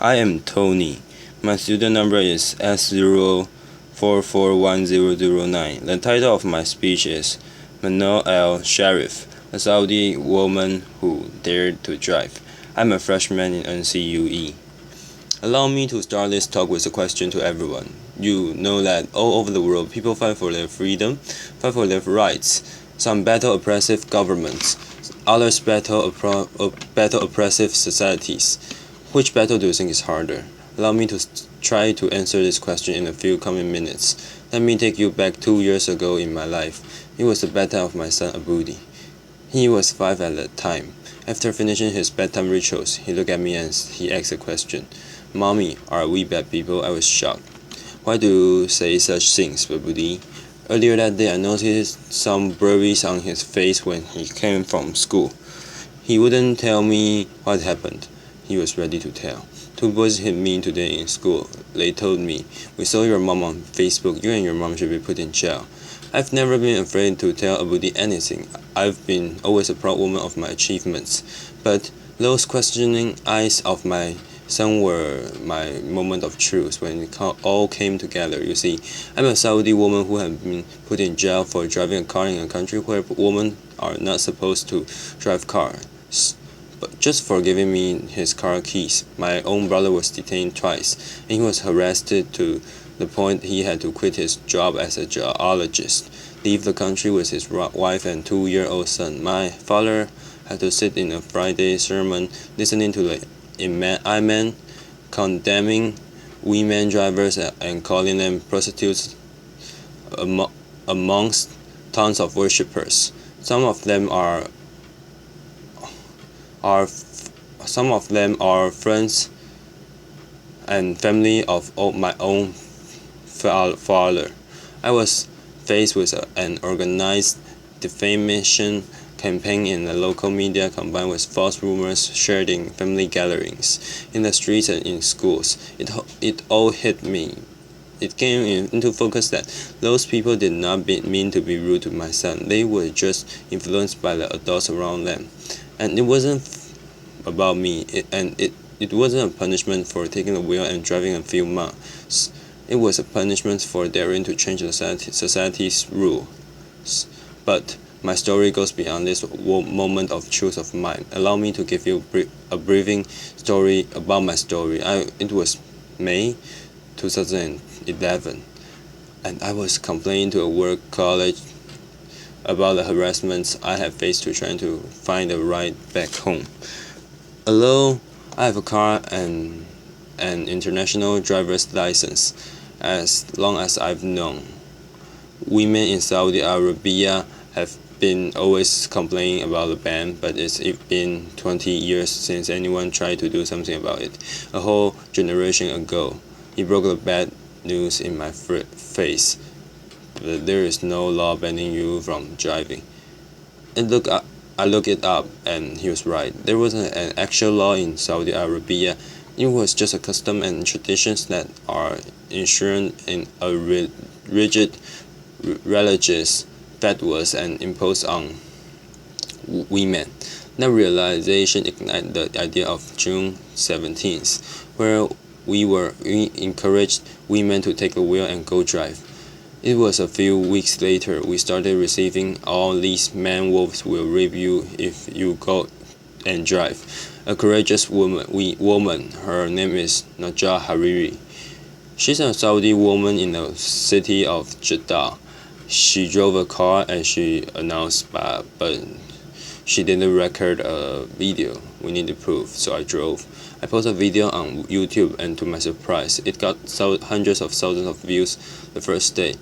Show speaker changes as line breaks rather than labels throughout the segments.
I am Tony. My student number is S0441009. The title of my speech is Manal al Sharif, a Saudi woman who dared to drive. I'm a freshman in NCUE. Allow me to start this talk with a question to everyone. You know that all over the world people fight for their freedom, fight for their rights. Some battle oppressive governments, others battle oppressive societies. Which battle do you think is harder? Allow me to try to answer this question in a few coming minutes. Let me take you back 2 years ago in my life. It was the bedtime of my son Abudi. He was 5 at the time. After finishing his bedtime rituals, he looked at me and he asked a question. Mommy, are we bad people? I was shocked. Why do you say such things, Abudi? Earlier that day I noticed some blurries on his face when he came from school. He wouldn't tell me what happened. He was ready to tell. 2 boys hit me today in school. They told me, "We saw your mom on Facebook. You and your mom should be put in jail." I've never been afraid to tell Abudi anything. I've been always a proud woman of my achievements. But those questioning eyes of my son were my moment of truth when it all came together. You see, I'm a Saudi woman who had been put in jail for driving a car in a country where women are not supposed to drive cars. But just for giving me his car keys. My own brother was detained twice, and he was harassed to the point he had to quit his job as a geologist, leave the country with his wife and 2-year-old son. My father had to sit in a Friday sermon listening to the imam condemning women drivers and calling them prostitutes amongst tons of worshippers. Some of them are friends and family of my own father. I was faced with an organized defamation campaign in the local media combined with false rumors shared in family gatherings, in the streets and in schools. It all hit me. It came into focus that those people did not mean to be rude to my son. They were just influenced by the adults around them. And it wasn't about me, it wasn't a punishment for taking the wheel and driving a few miles. It was a punishment for daring to change society's rules. But my story goes beyond this moment of truth of mine. Allow me to give you a briefing story about my story. It was May 2011, and I was complaining to a work college about the harassments I have faced to trying to find a ride back home. Although I have a car and an international driver's license, as long as I've known, women in Saudi Arabia have been always complaining about the ban, but it's been 20 years since anyone tried to do something about it. A whole generation ago, he broke the bad news in my face. There is no law banning you from driving. I looked it up, and he was right. There wasn't an actual law in Saudi Arabia. It was just a custom and traditions that are enshrined in a rigid religious fatwas and imposed on women. That realization ignited the idea of June 17th, where we encouraged women to take the wheel and go drive. It was a few weeks later we started receiving all these man wolves will rape you if you go and drive. A courageous woman, her name is Najah Hariri. She's a Saudi woman in the city of Jeddah. She drove a car and she announced, but she didn't record a video. We needed proof, so I drove. I posted a video on YouTube, and to my surprise, it got hundreds of thousands of views the first day.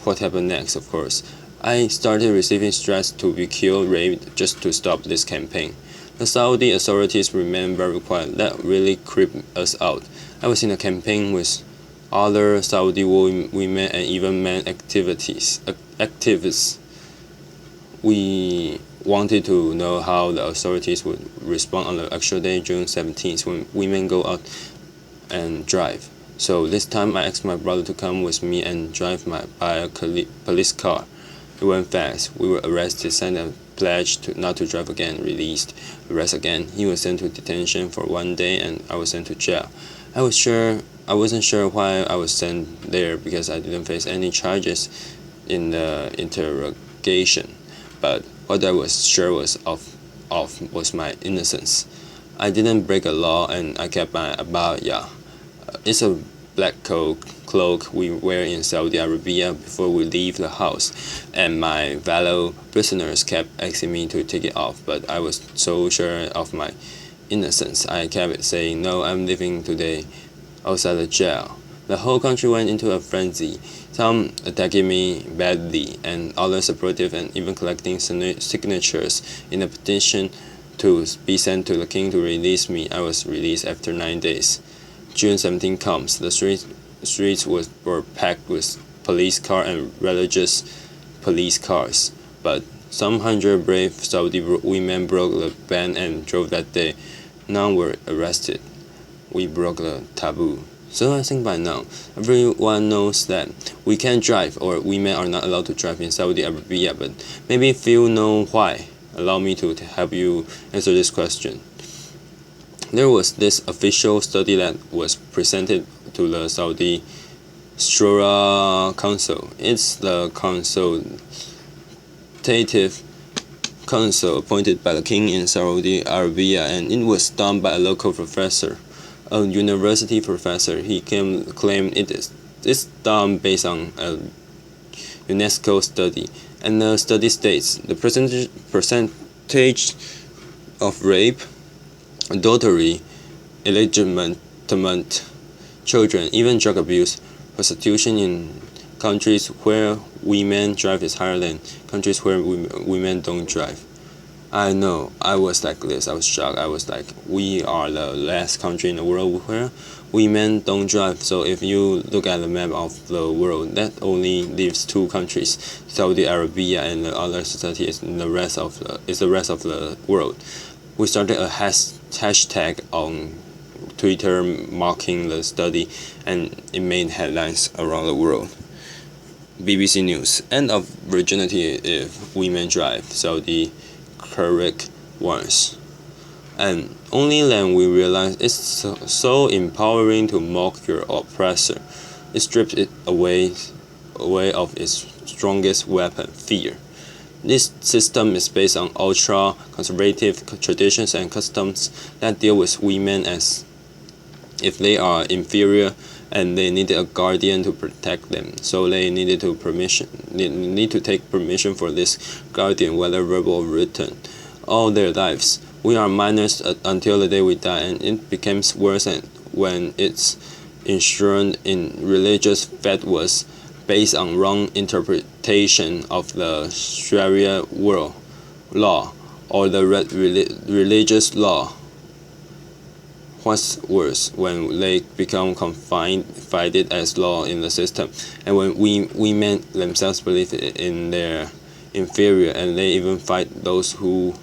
What happened next, of course? I started receiving threats to be killed, raped, just to stop this campaign. The Saudi authorities remain very quiet. That really creeped us out. I was in a campaign with other Saudi women and even men activists. We wanted to know how the authorities would respond on the actual day, June 17th, when women go out and drive. So this time I asked my brother to come with me and drive by a police car. It went fast. We were arrested, sent pledged not to drive again, released, arrest again. He was sent to detention for 1 day, and I was sent to jail. I wasn't sure why I was sent there because I didn't face any charges in the interrogation. But what I was sure of was my innocence. I didn't break a law, and I kept my abaya. It's a black cloak we wear in Saudi Arabia before we leave the house, and my fellow prisoners kept asking me to take it off, but I was so sure of my innocence. I kept saying, "No, I'm leaving today," outside the jail. The whole country went into a frenzy, some attacking me badly, and others supportive, and even collecting signatures in a petition to be sent to the king to release me. I was released after 9 days. June 17 comes. The streets were packed with police cars and religious police cars. But some 100 brave Saudi women broke the ban and drove that day. None were arrested. We broke the taboo. So I think by now, everyone knows that we can't drive, or women are not allowed to drive in Saudi Arabia, but maybe few know why. Allow me to help you answer this question. There was this official study that was presented to the Saudi Shura Council. It's the consultative council appointed by the king in Saudi Arabia, and it was done by a local professor, a university professor. He claimed it's done based on a UNESCO study, and the study states the percentage of rape, adultery, illegitimate children, even drug abuse, prostitution in countries where women drive is higher than countries where women don't drive. I know, I was like this, I was shocked. I was like, we are the last country in the world where women don't drive. So if you look at the map of the world, that only leaves two countries, Saudi Arabia, and the other society is the rest of the world. We started a hashtag on Twitter mocking the study, and it made headlines around the world. BBC News: End of virginity if women drive. Saudi correct ones. And only then we realize it's so empowering to mock your oppressor. It strips it away of its strongest weapon, fear. This system is based on ultra-conservative traditions and customs that deal with women as if they are inferior, and they needed a guardian to protect them. So they need to take permission for this guardian, whether verbal or written, all their lives. We are minors until the day we die, and it becomes worse when it's enshrined in religious fatwas based on wrong interpretation of the Sharia law or the religious law. What's worse, when they become confided as law in the system, and when women themselves believe in their inferior, and they even fight those who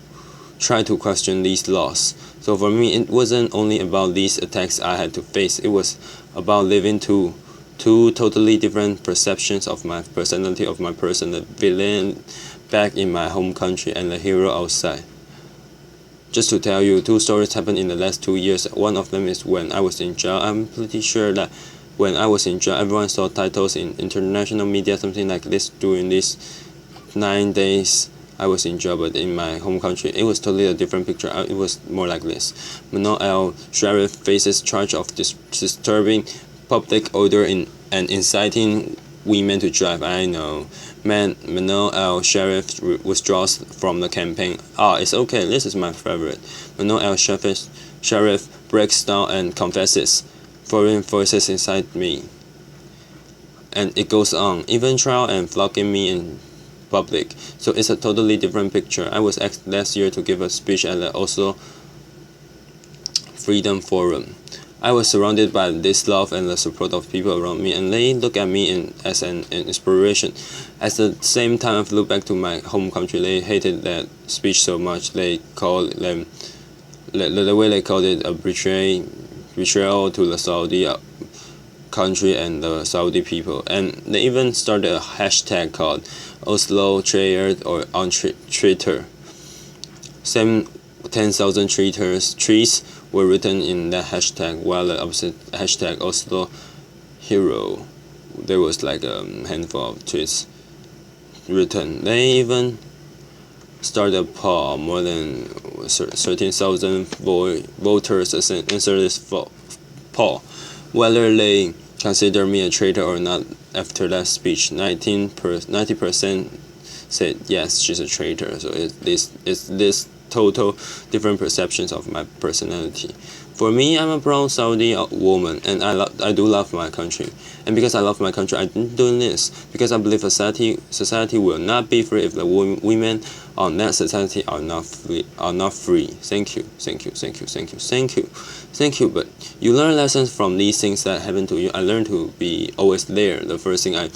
try to question these laws. So for me, it wasn't only about these attacks I had to face, it was about living two totally different perceptions of my personality, of my person, the villain back in my home country and the hero outside. Just to tell you, 2 stories happened in the last 2 years. One of them is when I was in jail. I'm pretty sure that when I was in jail, everyone saw titles in international media, something like this, during these 9 days I was in jail. But in my home country, it was totally a different picture. It was more like this: Manal al Sharif faces charge of disturbing public order and inciting women to drive. I know. Manal al Sharif withdraws from the campaign. It's okay. This is my favorite. Manal al Sharif breaks down and confesses. Foreign voices inside me. And it goes on, even trial and flogging me in public. So it's a totally different picture. I was asked last year to give a speech at the Oslo Freedom Forum. I was surrounded by this love and the support of people around me, and they look at me as an inspiration. At the same time, I've looked back to my home country. They hated that speech so much. They called them, the way they called it, a betrayal to the Saudi country and the Saudi people. And they even started a hashtag called Oslo Traitor or on Twitter. Same 10,000 trees were written in that hashtag, while the opposite hashtag Oslo Hero, there was like a handful of tweets written. They even started a poll. More than 13,000 voters answered this poll, whether they consider me a traitor or not. After that speech, 90% said yes, she's a traitor. So it's this total different perceptions of my personality. For me, I'm a proud Saudi woman, and I do love my country. And because I love my country, I'm doing this because I believe society will not be free if the women on that society are not free. Thank you, thank you, thank you, thank you, thank you, thank you. But you learn lessons from these things that happen to you. I learned to be always there. The first thing I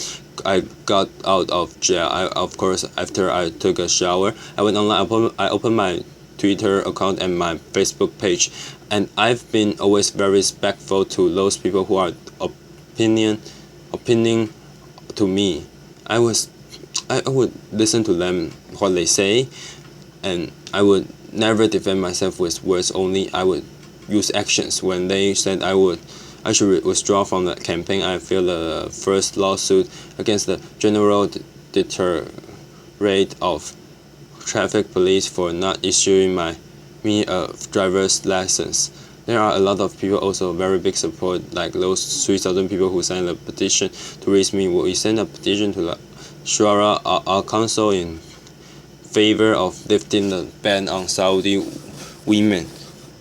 got out of jail. Of course, after I took a shower, I went online. I opened my Twitter account and my Facebook page, and I've been always very respectful to those people who are opinion to me. I would listen to them what they say, and I would never defend myself with words only. I would use actions. When they said I should withdraw from the campaign, I filed the first lawsuit against the General Directorate of Traffic Police for not issuing me a driver's license. There are a lot of people also very big support, like those 3,000 people who signed a petition to raise me. We sent a petition to the Shura, our council, in favor of lifting the ban on Saudi women.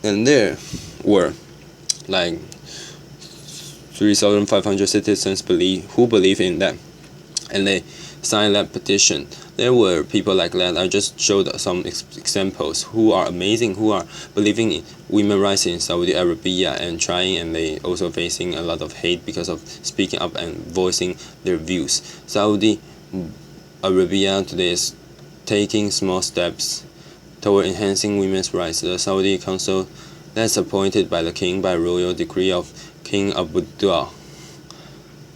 And there were like 3,500 citizens who believe in that, and they signed that petition. There were people like that. I just showed some examples who are amazing, who are believing in women's rights in Saudi Arabia and trying, and they also facing a lot of hate because of speaking up and voicing their views. Saudi Arabia today is taking small steps toward enhancing women's rights. The Saudi Council that's appointed by the king by royal decree of King Abdullah.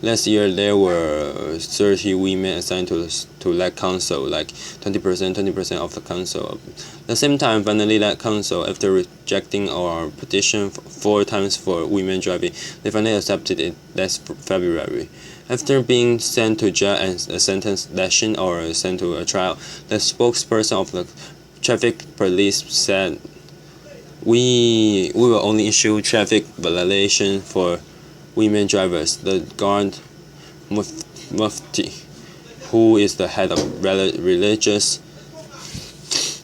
Last year, there were 30 women assigned to that council, like 20% of the council. At the same time, finally, that council, after rejecting our petition 4 times for women driving, they finally accepted it last February. After being sent to jail and a sentence lashing or sent to a trial, the spokesperson of the traffic police said, we will only issue traffic violation for women drivers. The Grand Mufti, who is the head of religious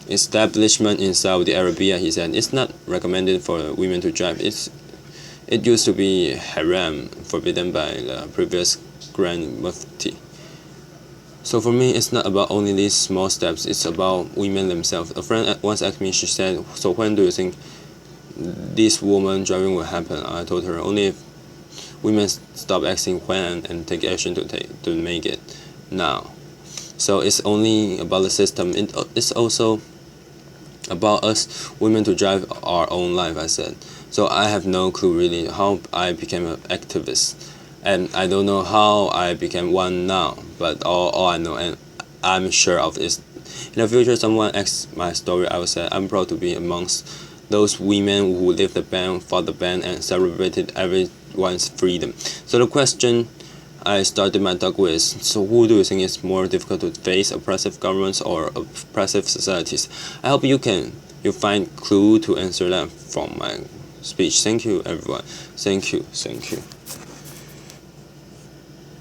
establishment in Saudi Arabia, he said it's not recommended for women to drive. It used to be haram, forbidden by the previous Grand Mufti. So for me, it's not about only these small steps, it's about women themselves. A friend once asked me, she said, so when do you think this woman driving will happen? I told her, only if women stop asking when and take action to make it now. So it's only about the system. It's also about us women to drive our own life, I said. So I have no clue really how I became an activist. And I don't know how I became one now, but all I know and I'm sure of is, in the future someone asks my story, I will say I'm proud to be amongst those women who lived the ban, fought the ban, and celebrated everyone's freedom. So the question I started my talk with, so who do you think is more difficult to face, oppressive governments or oppressive societies? I hope you find clue to answer that from my speech. Thank you everyone. Thank you.